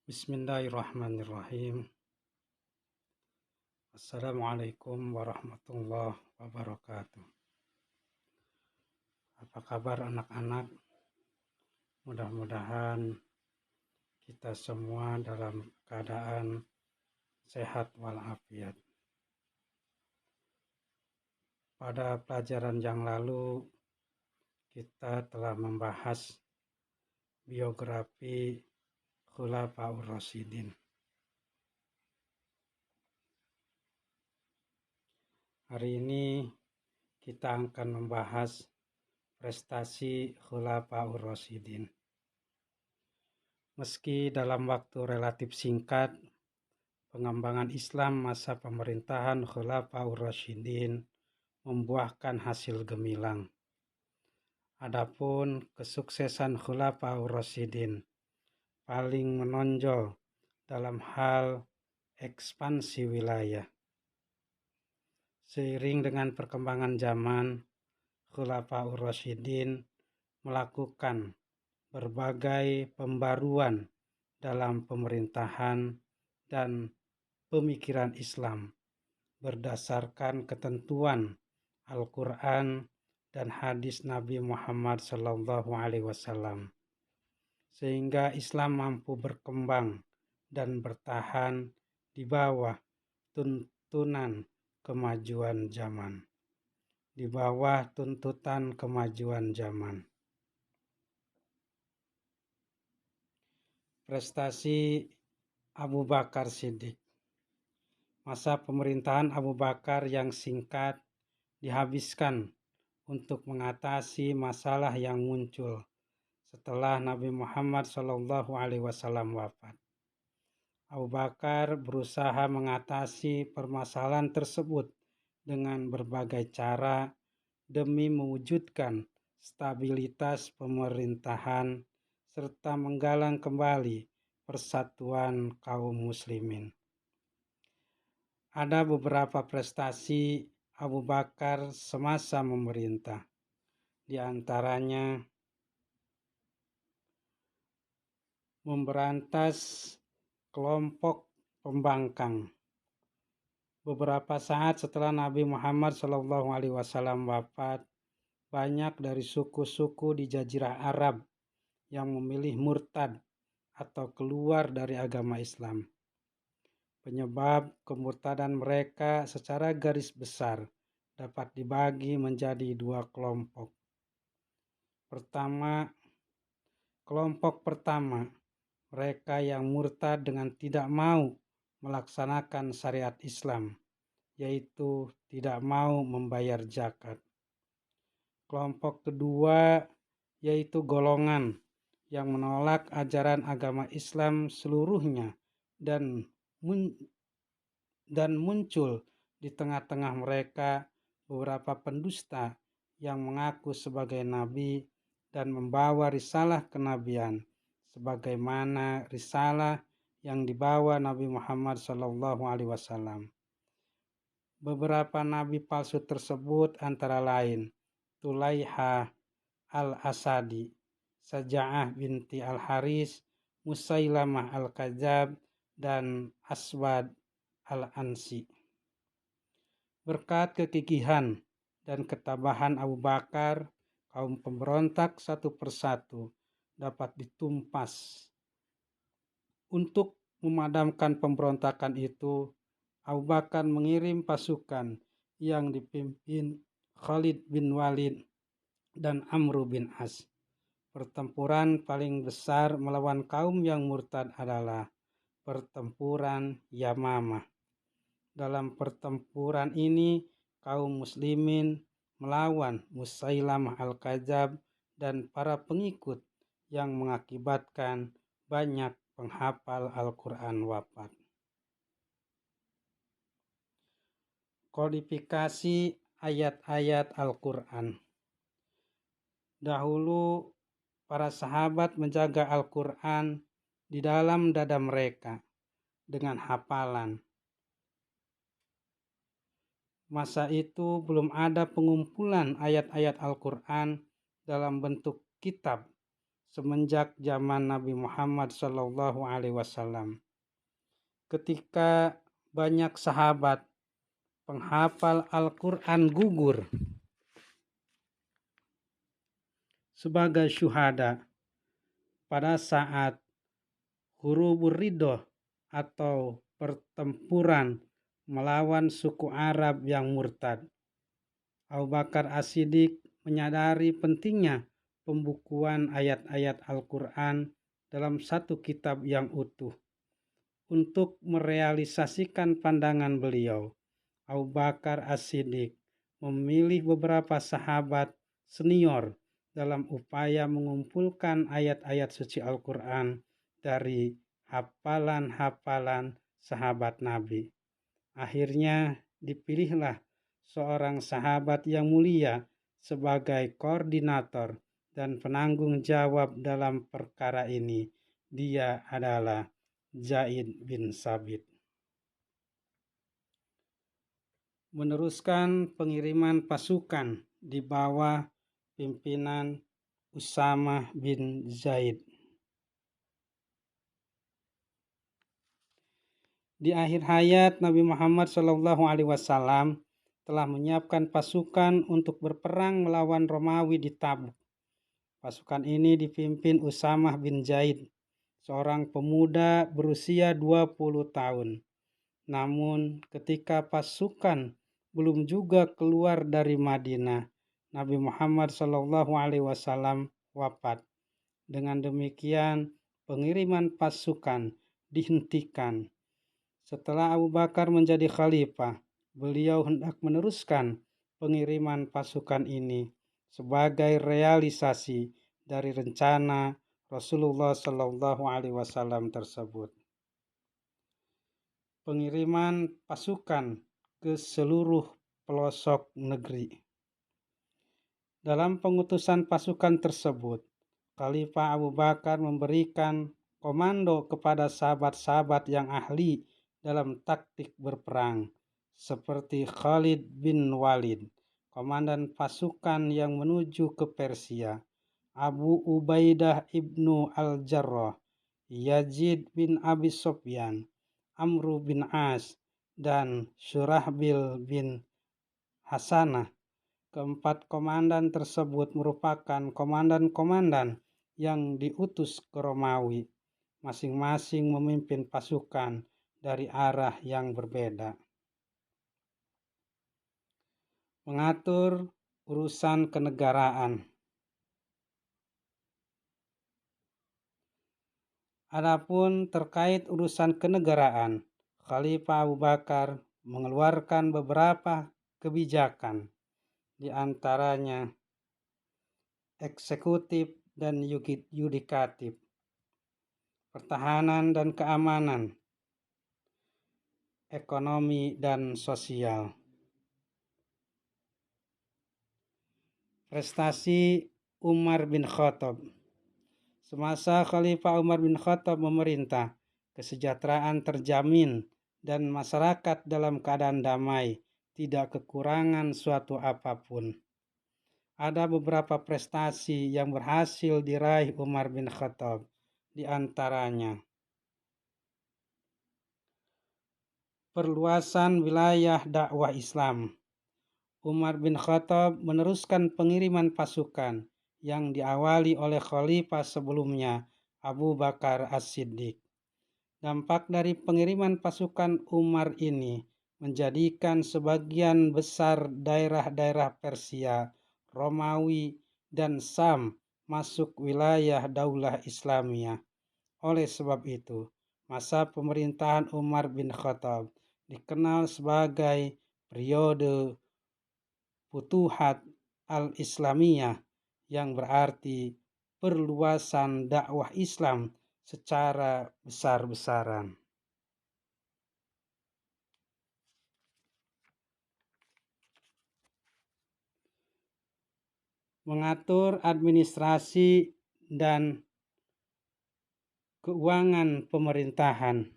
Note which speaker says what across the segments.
Speaker 1: Bismillahirrahmanirrahim. Assalamualaikum warahmatullahi wabarakatuh. Apa kabar anak-anak? Mudah-mudahan kita semua dalam keadaan sehat walafiat. Pada pelajaran yang lalu kita telah membahas biografi Khulafaur Rasyidin. Hari ini kita akan membahas prestasi Khulafaur Rasyidin. Meski dalam waktu relatif singkat, pengembangan Islam masa pemerintahan Khulafaur Rasyidin membuahkan hasil gemilang. Adapun kesuksesan Khulafaur Rasyidin paling menonjol dalam hal ekspansi wilayah. Seiring dengan perkembangan zaman, Khulafaur Rasyidin melakukan berbagai pembaruan dalam pemerintahan dan pemikiran Islam berdasarkan ketentuan Al-Quran dan hadis Nabi Muhammad SAW, sehingga Islam mampu berkembang dan bertahan di bawah tuntunan kemajuan zaman. Prestasi Abu Bakar Siddiq. Masa pemerintahan Abu Bakar yang singkat dihabiskan untuk mengatasi masalah yang muncul setelah Nabi Muhammad SAW wafat. Abu Bakar berusaha mengatasi permasalahan tersebut dengan berbagai cara demi mewujudkan stabilitas pemerintahan serta menggalang kembali persatuan kaum muslimin. Ada beberapa prestasi Abu Bakar semasa memerintah. Di antaranya memberantas kelompok pembangkang. Beberapa saat setelah Nabi Muhammad SAW wafat, banyak dari suku-suku di Jazirah Arab yang memilih murtad atau keluar dari agama Islam. Penyebab kemurtadan mereka secara garis besar dapat dibagi menjadi dua kelompok. Kelompok pertama, mereka yang murtad dengan tidak mau melaksanakan syariat Islam, yaitu tidak mau membayar zakat. Kelompok kedua yaitu golongan yang menolak ajaran agama Islam seluruhnya dan muncul di tengah-tengah mereka beberapa pendusta yang mengaku sebagai nabi dan membawa risalah kenabian sebagaimana risalah yang dibawa Nabi Muhammad SAW. Beberapa nabi palsu tersebut antara lain Tulaiha al-Asadi, Saja'ah binti al-Haris, Musailamah al-Kadzab, dan Aswad al-Ansi. Berkat kegigihan dan ketabahan Abu Bakar, kaum pemberontak satu persatu dapat ditumpas. Untuk memadamkan pemberontakan itu, Abu Bakar mengirim pasukan yang dipimpin Khalid bin Walid dan Amr bin As. Pertempuran paling besar melawan kaum yang murtad adalah pertempuran Yamamah. Dalam pertempuran ini, kaum muslimin melawan Musailamah al-Kadzab dan para pengikut yang mengakibatkan banyak penghafal Al-Quran wafat. Kodifikasi ayat-ayat Al-Quran. Dahulu, para sahabat menjaga Al-Quran di dalam dada mereka dengan hafalan. Masa itu belum ada pengumpulan ayat-ayat Al-Quran dalam bentuk kitab semenjak zaman Nabi Muhammad SAW. Ketika banyak sahabat penghafal Al-Quran gugur sebagai syuhada pada saat hurubur ridho atau pertempuran melawan suku Arab yang murtad. Abu Bakar As-Siddiq menyadari pentingnya pembukuan ayat-ayat Al-Quran dalam satu kitab yang utuh. Untuk merealisasikan pandangan beliau, Abu Bakar As-Siddiq memilih beberapa sahabat senior dalam upaya mengumpulkan ayat-ayat suci Al-Quran dari hafalan-hafalan sahabat Nabi. Akhirnya dipilihlah seorang sahabat yang mulia sebagai koordinator dan penanggung jawab dalam perkara ini. Dia adalah Zaid bin Sabit. Meneruskan pengiriman pasukan di bawah pimpinan Usamah bin Zaid. Di akhir hayat Nabi Muhammad SAW telah menyiapkan pasukan untuk berperang melawan Romawi di Tabuk. Pasukan ini dipimpin Usamah bin Zaid, seorang pemuda berusia 20 tahun. Namun ketika pasukan belum juga keluar dari Madinah, Nabi Muhammad SAW wafat. Dengan demikian, pengiriman pasukan dihentikan. Setelah Abu Bakar menjadi khalifah, beliau hendak meneruskan pengiriman pasukan ini sebagai realisasi dari rencana Rasulullah SAW tersebut. Pengiriman pasukan ke seluruh pelosok negeri. Dalam pengutusan pasukan tersebut, Khalifah Abu Bakar memberikan komando kepada sahabat-sahabat yang ahli dalam taktik berperang, seperti Khalid bin Walid, komandan pasukan yang menuju ke Persia, Abu Ubaidah ibnu Al-Jarrah, Yazid bin Abi Sufyan, Amr bin As, dan Syurahbil bin Hasanah. Keempat komandan tersebut merupakan komandan-komandan yang diutus ke Romawi, masing-masing memimpin pasukan dari arah yang berbeda. Mengatur urusan kenegaraan. Adapun terkait urusan kenegaraan, Khalifah Abu Bakar mengeluarkan beberapa kebijakan, di antaranya eksekutif dan yudikatif, pertahanan dan keamanan, ekonomi dan sosial. Prestasi Umar bin Khattab. Semasa Khalifah Umar bin Khattab memerintah, kesejahteraan terjamin dan masyarakat dalam keadaan damai, tidak kekurangan suatu apapun. Ada beberapa prestasi yang berhasil diraih Umar bin Khattab, di antaranya perluasan wilayah dakwah Islam. Umar bin Khattab meneruskan pengiriman pasukan yang diawali oleh khalifah sebelumnya, Abu Bakar As-Siddiq. Dampak dari pengiriman pasukan Umar ini menjadikan sebagian besar daerah-daerah Persia, Romawi, dan Sam masuk wilayah Daulah Islamiyah. Oleh sebab itu, masa pemerintahan Umar bin Khattab dikenal sebagai periode Futuhat al-Islamiyah, yang berarti perluasan dakwah Islam secara besar-besaran. Mengatur administrasi dan keuangan pemerintahan.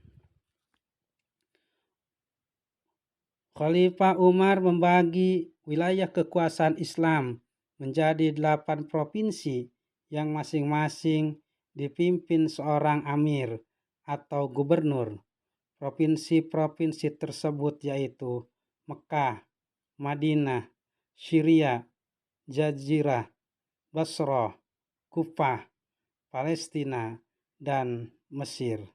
Speaker 1: Khalifah Umar membagi wilayah kekuasaan Islam menjadi 8 provinsi yang masing-masing dipimpin seorang amir atau gubernur. Provinsi-provinsi tersebut yaitu Mekah, Madinah, Syria, Jazirah, Basrah, Kufah, Palestina, dan Mesir.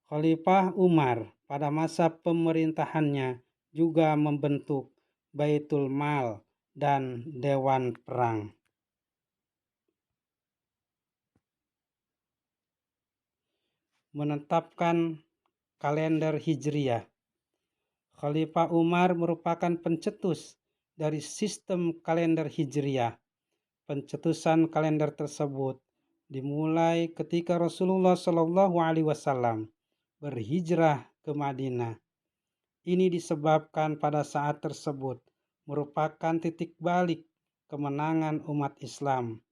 Speaker 1: Khalifah Umar pada masa pemerintahannya juga membentuk Baitul Mal dan Dewan Perang. Menetapkan kalender Hijriah. Khalifah Umar merupakan pencetus dari sistem kalender Hijriah. Pencetusan kalender tersebut dimulai ketika Rasulullah Shallallahu Alaihi Wasallam berhijrah ke Madinah. Ini disebabkan pada saat tersebut merupakan titik balik kemenangan umat Islam.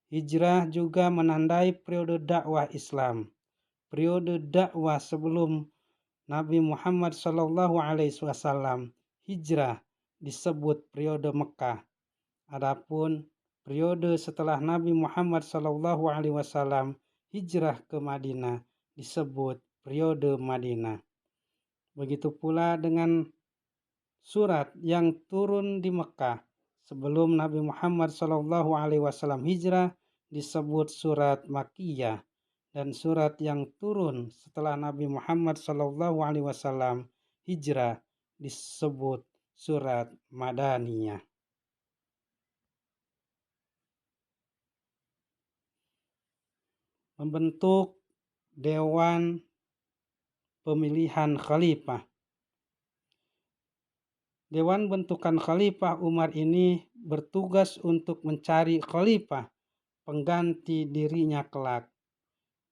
Speaker 1: Hijrah juga menandai periode dakwah Islam. Periode dakwah sebelum Nabi Muhammad Shallallahu Alaihi Wasallam hijrah disebut periode Mekah. Adapun periode setelah Nabi Muhammad Shallallahu Alaihi Wasallam hijrah ke Madinah disebut periode Madinah. Begitu pula dengan surat yang turun di Mekah sebelum Nabi Muhammad Shallallahu Alaihi Wasallam hijrah disebut surat Makkiyah, dan surat yang turun setelah Nabi Muhammad Shallallahu Alaihi Wasallam hijrah disebut surat Madaniyah. Membentuk Dewan Pemilihan Khalifah. Dewan bentukan Khalifah Umar ini bertugas untuk mencari khalifah pengganti dirinya kelak.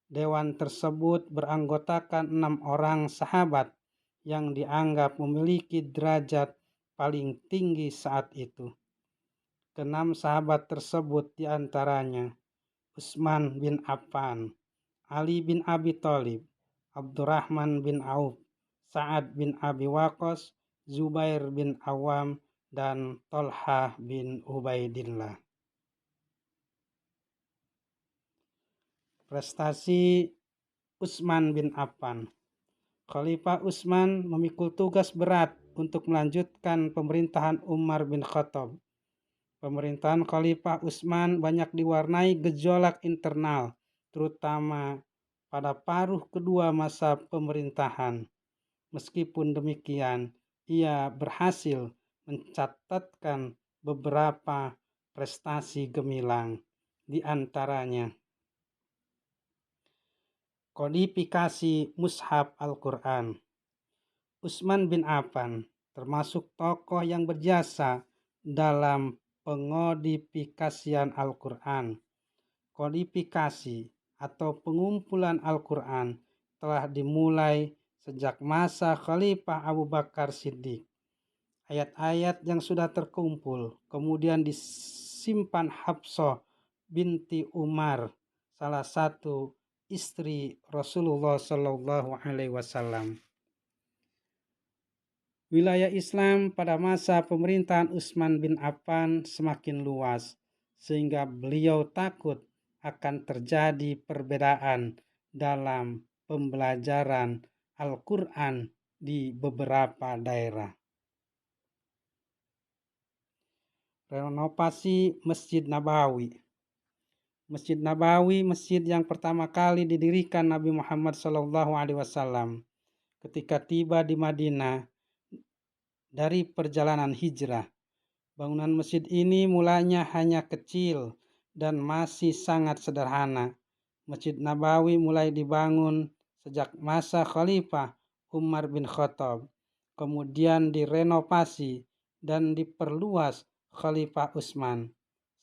Speaker 1: Dewan tersebut beranggotakan 6 orang sahabat yang dianggap memiliki derajat paling tinggi saat itu. Keenam sahabat tersebut diantaranya Utsman bin Affan, Ali bin Abi Thalib, Abdurrahman bin Auf, Sa'ad bin Abi Waqqas, Zubair bin Awam, dan Thalhah bin Ubaidillah. Prestasi Utsman bin Affan. Khalifah Utsman memikul tugas berat untuk melanjutkan pemerintahan Umar bin Khattab. Pemerintahan Khalifah Utsman banyak diwarnai gejolak internal, terutama pada paruh kedua masa pemerintahan. Meskipun demikian, ia berhasil mencatatkan beberapa prestasi gemilang, di antaranya kodifikasi Mushaf Al-Quran. Utsman bin Affan termasuk tokoh yang berjasa dalam pengodifikasian Al-Quran. Kodifikasi atau pengumpulan Al-Quran telah dimulai sejak masa Khalifah Abu Bakar Siddiq. Ayat-ayat yang sudah terkumpul kemudian disimpan Hafsah binti Umar, salah satu istri Rasulullah Shallallahu Alaihi Wasallam. Wilayah Islam pada masa pemerintahan Utsman bin Affan semakin luas, sehingga beliau takut akan terjadi perbedaan dalam pembelajaran Al-Quran di beberapa daerah. Renovasi Masjid Nabawi. Masjid Nabawi, masjid yang pertama kali didirikan Nabi Muhammad SAW ketika tiba di Madinah dari perjalanan hijrah. Bangunan masjid ini mulanya hanya kecil dan masih sangat sederhana. Masjid Nabawi mulai dibangun sejak masa Khalifah Umar bin Khattab, kemudian direnovasi dan diperluas Khalifah Utsman.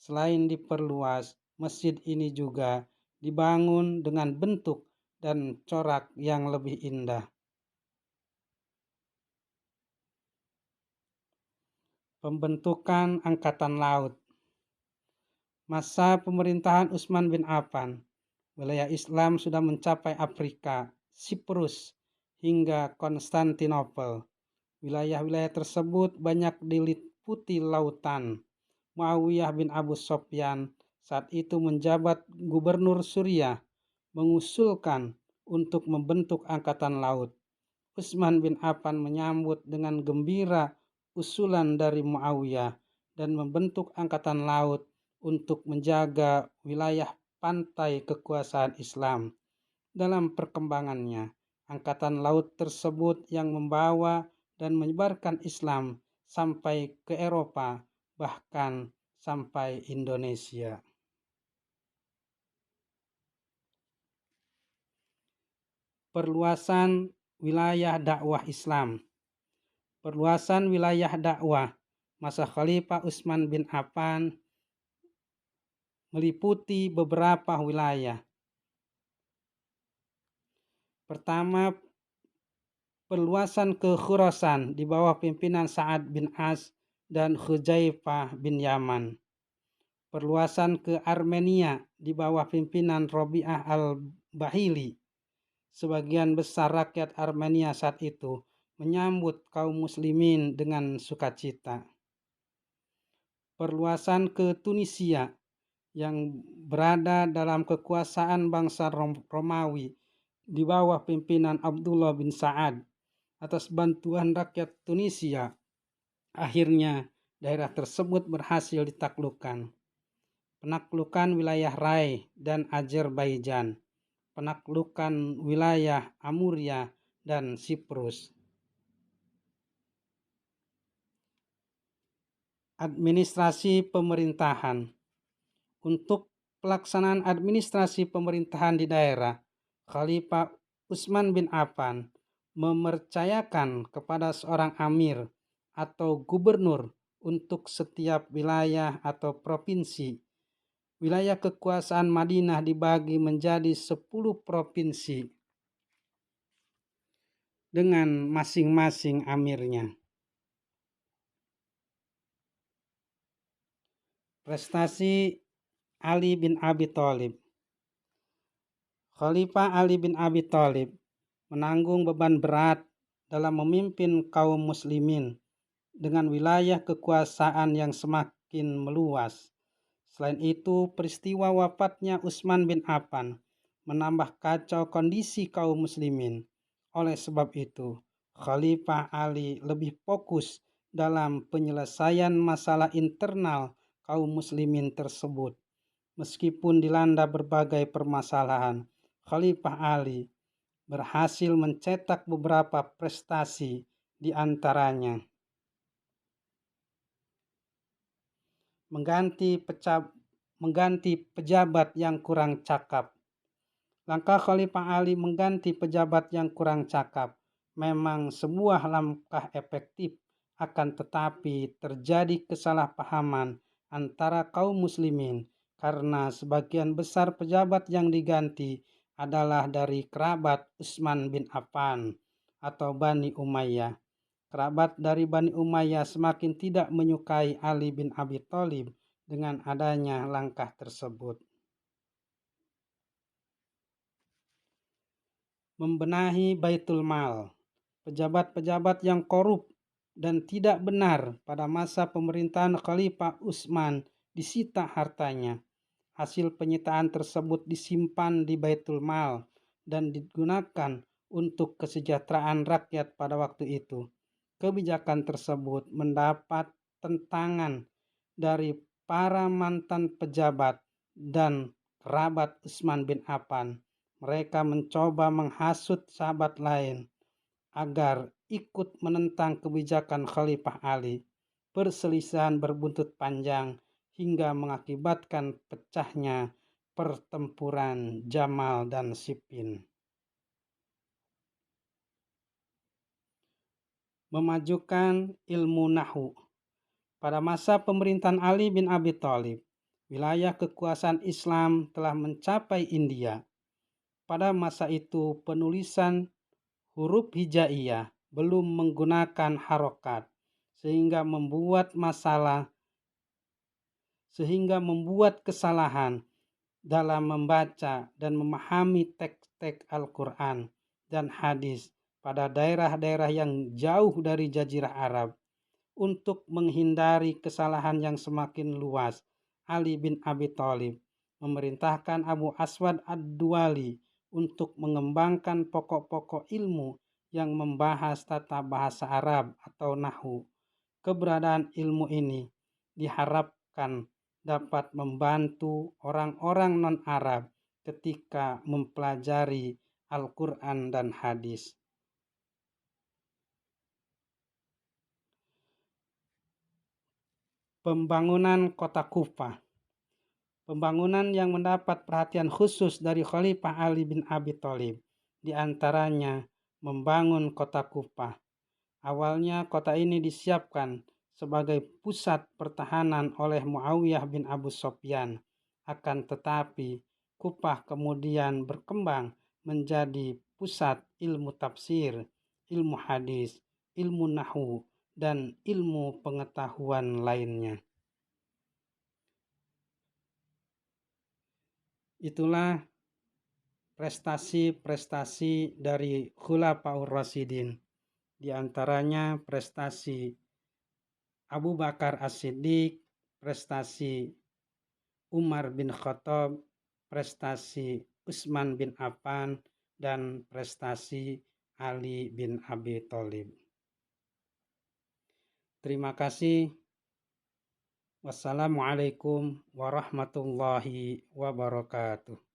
Speaker 1: Selain diperluas, masjid ini juga dibangun dengan bentuk dan corak yang lebih indah. Pembentukan Angkatan Laut. Masa pemerintahan Utsman bin Affan, wilayah Islam sudah mencapai Afrika, Siprus, hingga Konstantinopel. Wilayah-wilayah tersebut banyak diliputi lautan. Muawiyah bin Abu Sufyan saat itu menjabat gubernur Suriah mengusulkan untuk membentuk angkatan laut. Utsman bin Affan menyambut dengan gembira usulan dari Muawiyah dan membentuk angkatan laut untuk menjaga wilayah pantai kekuasaan Islam. Dalam perkembangannya, angkatan laut tersebut yang membawa dan menyebarkan Islam sampai ke Eropa, bahkan sampai Indonesia. Perluasan wilayah dakwah Islam. Perluasan wilayah dakwah masa Khalifah Utsman bin Affan meliputi beberapa wilayah. Pertama, perluasan ke Khurasan di bawah pimpinan Sa'ad bin As dan Hudzaifah bin Yaman. Perluasan ke Armenia di bawah pimpinan Rabi'ah al-Bahili. Sebagian besar rakyat Armenia saat itu menyambut kaum muslimin dengan sukacita. Perluasan ke Tunisia yang berada dalam kekuasaan bangsa Romawi di bawah pimpinan Abdullah bin Sa'ad. Atas bantuan rakyat Tunisia, akhirnya daerah tersebut berhasil ditaklukkan. Penaklukan wilayah Rai dan Azerbaijan, penaklukan wilayah Amuria dan Siprus. Administrasi pemerintahan. Untuk pelaksanaan administrasi pemerintahan di daerah, Khalifah Utsman bin Affan mempercayakan kepada seorang amir atau gubernur untuk setiap wilayah atau provinsi. Wilayah kekuasaan Madinah dibagi menjadi 10 provinsi dengan masing-masing amirnya. Prestasi Ali bin Abi Thalib. Khalifah Ali bin Abi Thalib menanggung beban berat dalam memimpin kaum muslimin dengan wilayah kekuasaan yang semakin meluas. Selain itu, peristiwa wafatnya Utsman bin Affan menambah kacau kondisi kaum muslimin. Oleh sebab itu, Khalifah Ali lebih fokus dalam penyelesaian masalah internal kaum muslimin tersebut. Meskipun dilanda berbagai permasalahan, Khalifah Ali berhasil mencetak beberapa prestasi di antaranya mengganti pejabat yang kurang cakap. Langkah Khalifah Ali mengganti pejabat yang kurang cakap memang sebuah langkah efektif, akan tetapi terjadi kesalahpahaman antara kaum muslimin karena sebagian besar pejabat yang diganti adalah dari kerabat Utsman bin Affan atau Bani Umayyah. Kerabat dari Bani Umayyah semakin tidak menyukai Ali bin Abi Thalib dengan adanya langkah tersebut. Membenahi Baitul Mal. Pejabat-pejabat yang korup dan tidak benar pada masa pemerintahan Khalifah Utsman disita hartanya. Hasil penyitaan tersebut disimpan di Baitul Mal dan digunakan untuk kesejahteraan rakyat pada waktu itu. Kebijakan tersebut mendapat tentangan dari para mantan pejabat dan kerabat Utsman bin Affan. Mereka mencoba menghasut sahabat lain agar ikut menentang kebijakan Khalifah Ali. Perselisihan berbuntut panjang hingga mengakibatkan pecahnya pertempuran Jamal dan Siffin. Memajukan ilmu Nahwu. Pada masa pemerintahan Ali bin Abi Thalib, wilayah kekuasaan Islam telah mencapai India. Pada masa itu, penulisan huruf hijaiyah belum menggunakan harokat, sehingga membuat kesalahan dalam membaca dan memahami teks-teks Al-Quran dan hadis pada daerah-daerah yang jauh dari Jazirah Arab. untuk menghindari kesalahan yang semakin luas, Ali bin Abi Thalib memerintahkan Abu Aswad Ad-Duwali untuk mengembangkan pokok-pokok ilmu yang membahas tata bahasa Arab atau nahwu. Keberadaan ilmu ini diharapkan dapat membantu orang-orang non-Arab ketika mempelajari Al-Quran dan hadis. Pembangunan kota Kufah. Pembangunan yang mendapat perhatian khusus dari Khalifah Ali bin Abi Thalib, di antaranya membangun kota Kufah. Awalnya kota ini disiapkan sebagai pusat pertahanan oleh Muawiyah bin Abu Sufyan. Akan tetapi, Kufah kemudian berkembang menjadi pusat ilmu tafsir, ilmu hadis, ilmu nahwu, dan ilmu pengetahuan lainnya. Itulah prestasi-prestasi dari Khulafaur Rasyidin. Di antaranya prestasi Abu Bakar As-Siddiq, prestasi Umar bin Khattab, prestasi Utsman bin Affan, dan prestasi Ali bin Abi Thalib. Terima kasih. Wassalamualaikum warahmatullahi wabarakatuh.